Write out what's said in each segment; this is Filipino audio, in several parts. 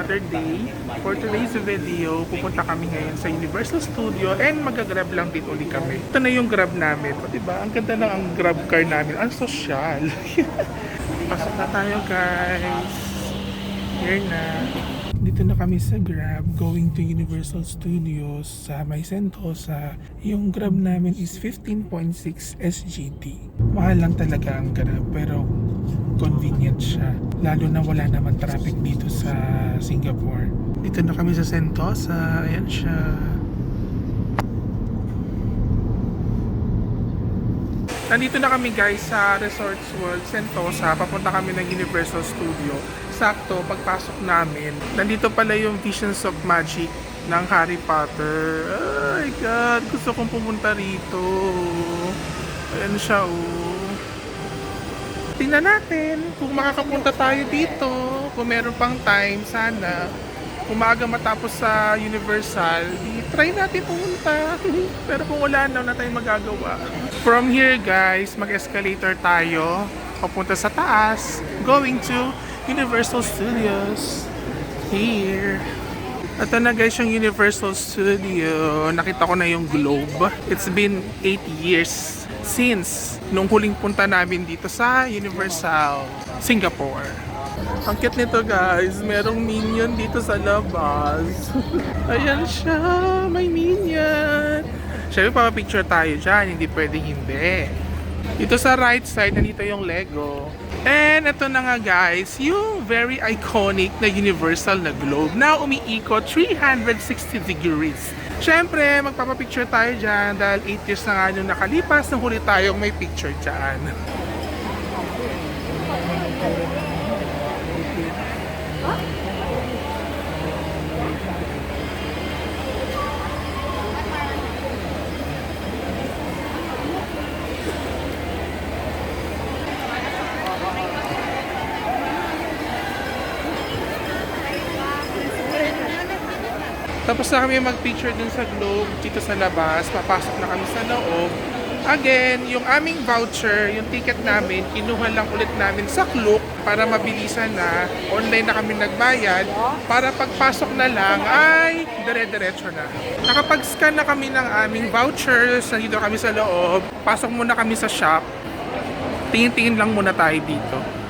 another day. For today's video, pupunta kami ngayon sa Universal Studio and mag-grab lang din uli kami. Ito na yung grab namin. O diba? Ang ganda lang ang grab car namin. Ang sosyal. Pasok na tayo guys. Here na. Dito na kami sa Grab going to Universal Studios sa May Sentosa. Yung Grab namin is 15.6 SGD. Mahal lang talaga ang Grab pero convenient siya. Lalo na wala naman traffic dito sa Singapore. Dito na kami sa Sentosa. Ayan siya. Nandito na kami guys sa Resorts World Sentosa. Papunta kami ng Universal Studio. Sakto, pagpasok namin, nandito pala yung Visions of Magic ng Harry Potter. Oh my God, gusto kong pumunta rito. Ayan siya oh. Tingnan natin kung makakapunta tayo dito. Kung meron pang time, sana. Kung maaga matapos sa Universal, try natin pumunta. Pero kung wala na tayong magagawa. From here guys, mag-escalator tayo. Papunta sa taas. Going to Universal Studios. Here. Ito na guys yung Universal Studio. Nakita ko na yung globe. It's been 8 years since nung huling punta namin dito sa Universal Singapore. Ang cute nito guys. Merong minion dito sa labas. Ayan siya. May minion. Siyempre papapicture tayo dyan. Hindi pwedeng hindi. Dito sa right side, nandito yung Lego. And ito na nga guys, yung very iconic na universal na globe na umiikot 360 degrees. Siyempre, magpapapicture tayo dyan dahil 8 years na nga nung nakalipas nang huli tayong may picture dyan. Tapos na kami mag-picture dun sa globe dito sa labas. Papasok na kami sa loob. Again, yung aming voucher, yung ticket namin, kinuha lang ulit namin sa Klook para mabilisan na. Online na kami nagbayad para pagpasok na lang ay dire-diretso na. Nakapag-scan na kami ng aming vouchers. Nandito kami sa loob. Pasok muna kami sa shop. Tingin-tingin lang muna tayo dito.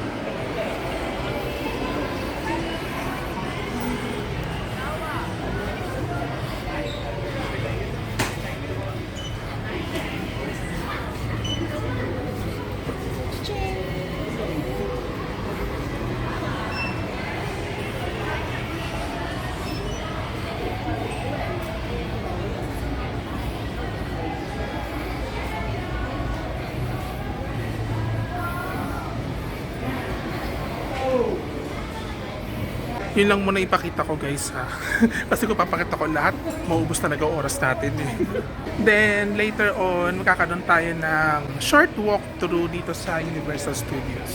Yun lang muna ipakita ko guys ha. Kasi kung papakita ko lahat, maubos talaga oras natin eh. Then later on, magkakaroon tayo ng short walkthrough dito sa Universal Studios.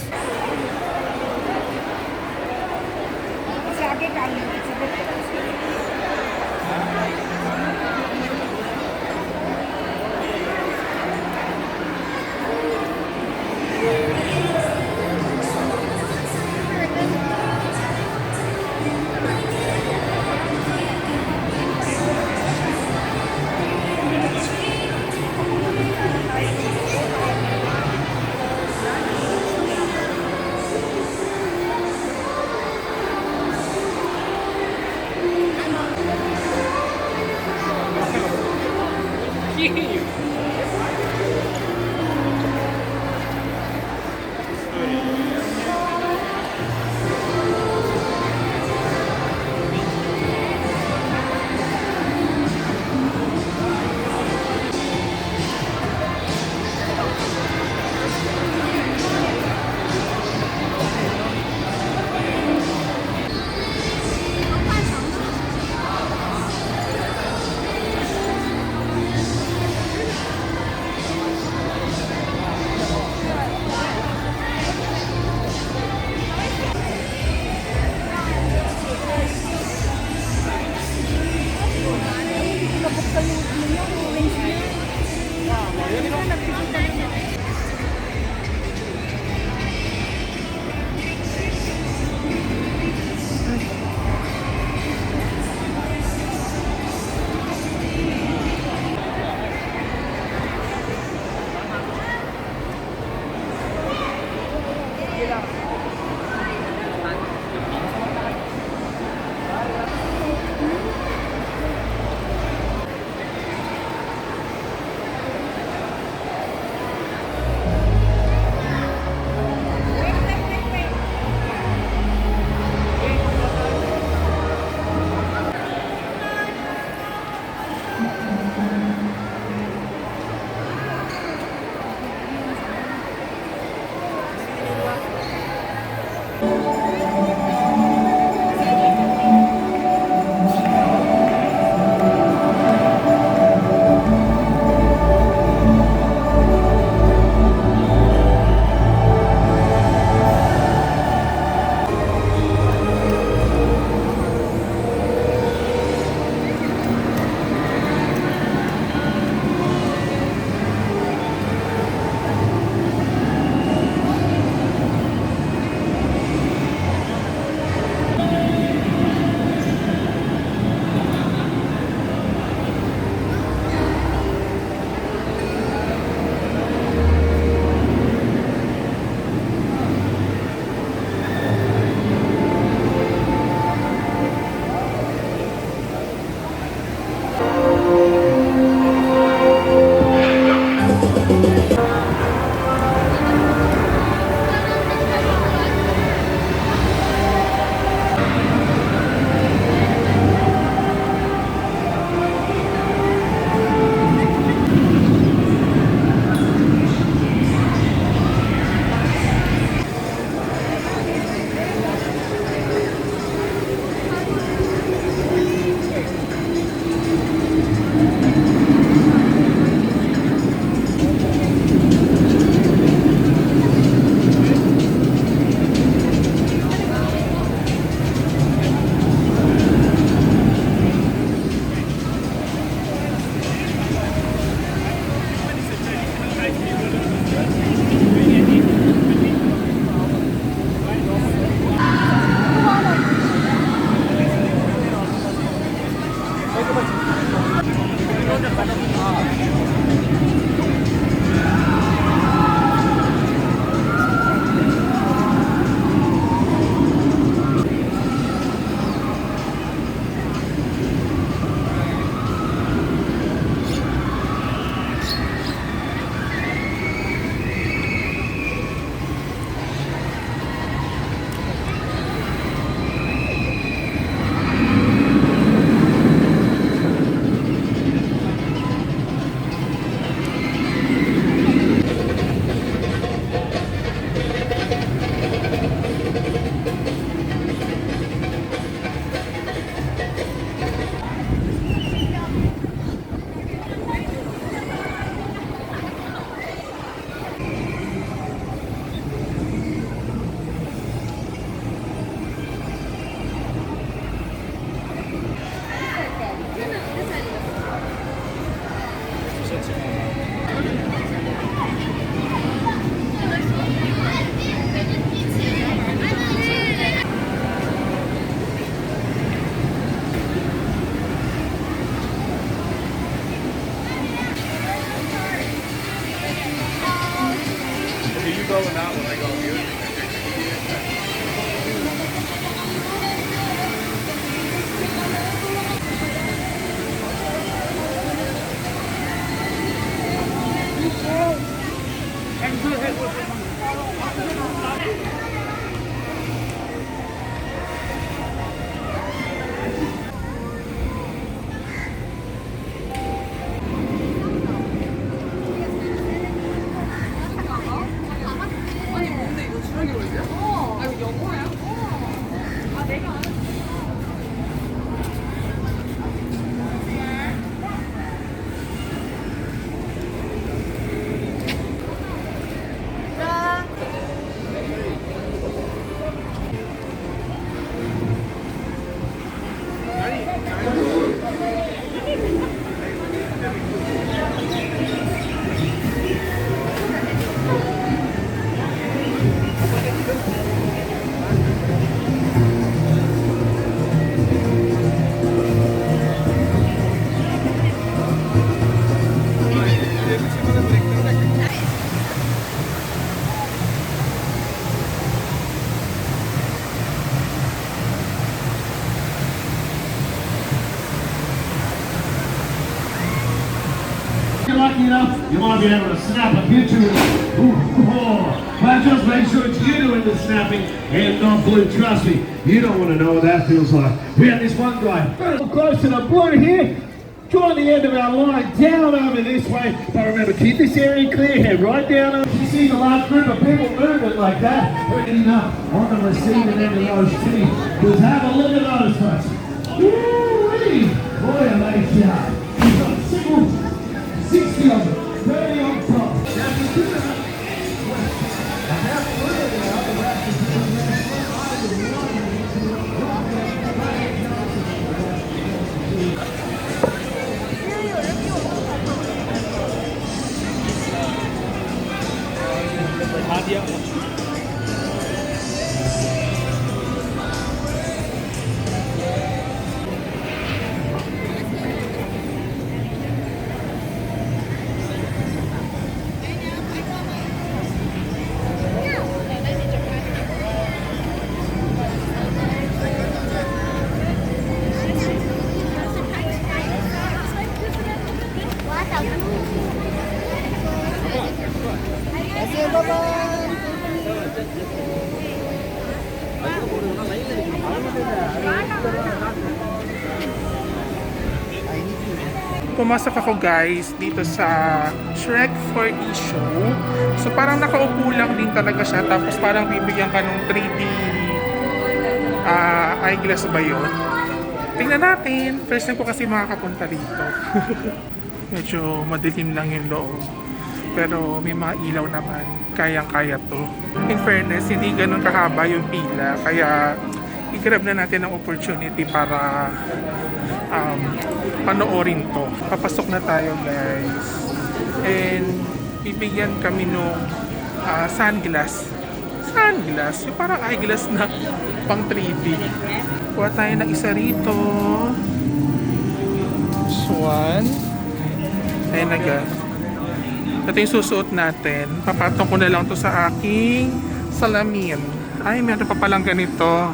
throwing that when I go here. Lucky enough, you might be able to snap a picture with it. But just make sure it's you doing the snapping and not Blue. Trust me, you don't want to know what that feels like. We had this one guy, very close to the Blue here. Join the end of our line, down over this way. But remember, keep this area clear, head right down over. You see the large group of people moving like that, we're getting up on the receiving end of those teams. Just have a look at those folks. Woo-wee! Boy, are they sharp. We've got singles. 60 of them, 30 on top. Pumasok ako guys dito sa Shrek 4D show. So parang nakaupo lang din talaga siya, tapos parang bibigyan ka ng 3D eyeglass ba yun? Tingnan natin. First time ko kasi makakapunta dito. Medyo madilim lang yung loob, pero may mga ilaw naman. Kayang-kaya to. In fairness, hindi ganun kahaba yung pila, kaya i-grab na natin ang opportunity para panoorin to. Papasok na tayo guys, and bibigyan kami nung sunglass, yung parang eyeglass na pang 3D. Kuha tayo ng isa rito. Swan. Ayan na guys, ito yung susuot natin. Papatong ko na lang to sa aking salamin. Ay, meron pa palang ganito.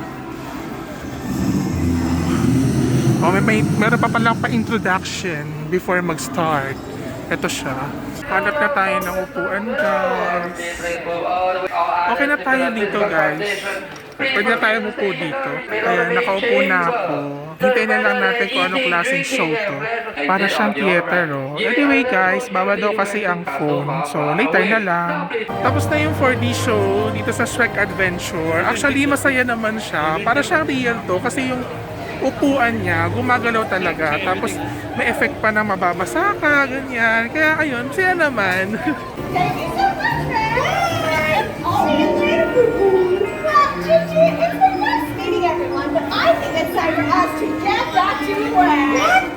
Oh, meron pa palang pa-introduction before mag-start. Ito siya. Hanap na tayo ng upuan, guys. Okay na tayo dito, guys. Pwede na tayo upo dito. Ayan, nakaupo na ako. Hintayin na lang natin kung anong klaseng show to. Para siyang theater, oh. Anyway, guys, bawal daw kasi ang phone. So, later na lang. Tapos na yung 4D show dito sa Shrek Adventure. Actually, masaya naman siya. Para siyang real to. Kasi yung upuan niya, gumagalaw talaga. Tapos, may effect pa na mababasa ka, ganyan. Kaya, ayun, siya naman. Thank you so much, Fred! I'll see you later, boo-boo! Well, Gigi, it's been nice meeting everyone, but I think it's time for us to get back to work!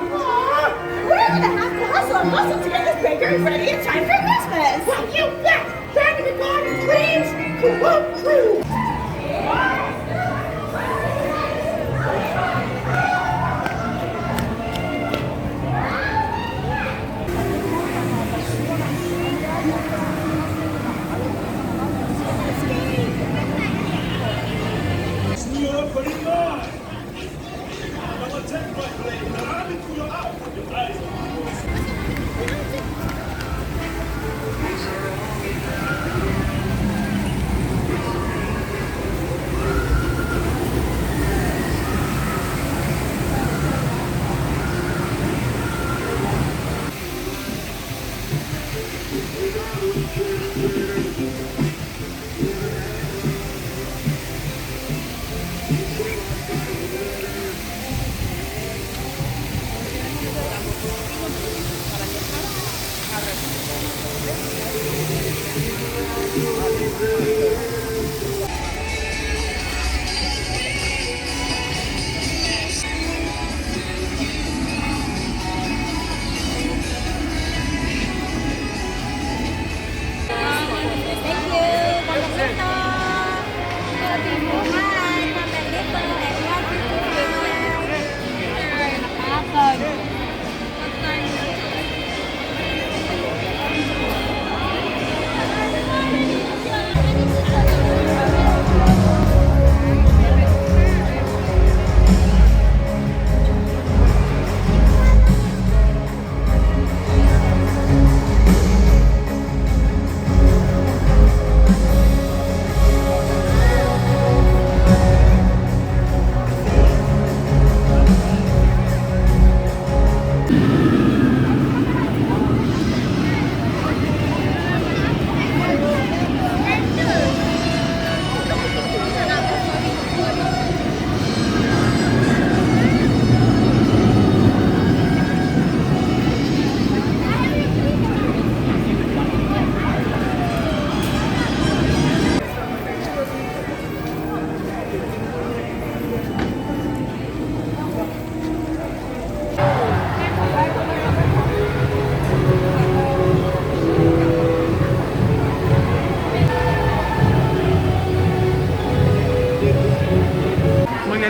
We're gonna have to hustle and bustle to get this bakery ready in time for Christmas! Well, you bet! Back in the garden, dreams come true!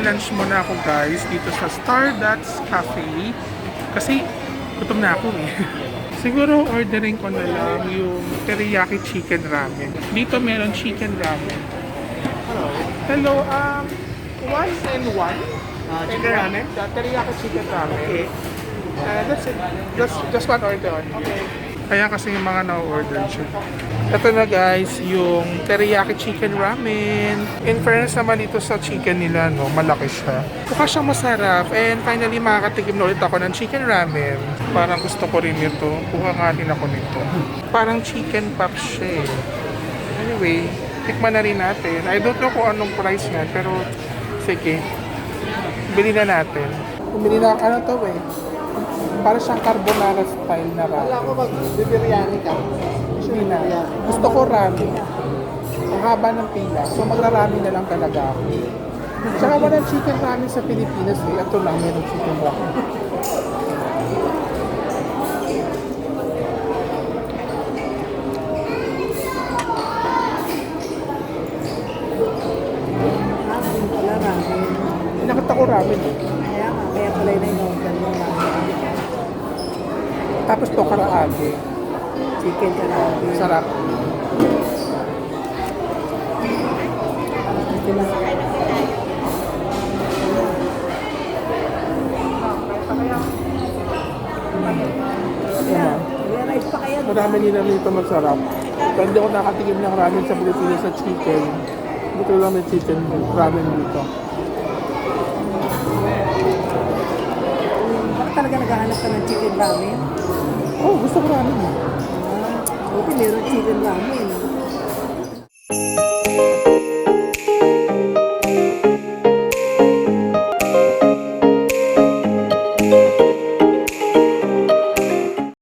magla-lunch muna ako guys dito sa Stardust Cafe. Kasi gutom na ako eh. Siguro ordering ko na lang yung teriyaki chicken ramen. Dito meron chicken ramen. Hello, one and one. Chicken ramen? Teriyaki chicken ramen. Okay. That's it. Just one order. Okay. Kaya kasi yung mga na-order siya. Ito na guys, yung teriyaki chicken ramen. In fairness naman ito sa chicken nila, no, malaki siya. Mukha siyang masarap. And finally, makakatikim na ulit ako ng chicken ramen. Parang gusto ko rin ito. Kuha nga rin ako nito. Parang chicken pop siya eh. Anyway, tikman na rin natin. I don't know kung anong price niyan, pero sige. Bili na natin. Bumili na, ano to eh? Para siyang carbonara style na ramen. Wala ko mag-bibiryani ka. Hindi na. Gusto ko ramen. Ang haba ng pila. So magra-ramen na lang talaga ako. Tsaka walang chicken ramen sa Pilipinas eh. Ito lang, meron chicken ramen. Wala ramen. Nakita ko ramen eh. Kaya pala yun yung ramen. Tapos to karaage. Chicken ka na. Sarap. Ito na. Ayan. May rice pa kaya. Marami nila nito masarap. Pero hindi ako nakatikim ng ramen sa Pilipinas sa chicken. Dito lang may chicken ramen dito. Bakit talaga naghahanap ka ng chicken ramen? Oh, gusto ko ramen eh. Buti meron chicken ramen.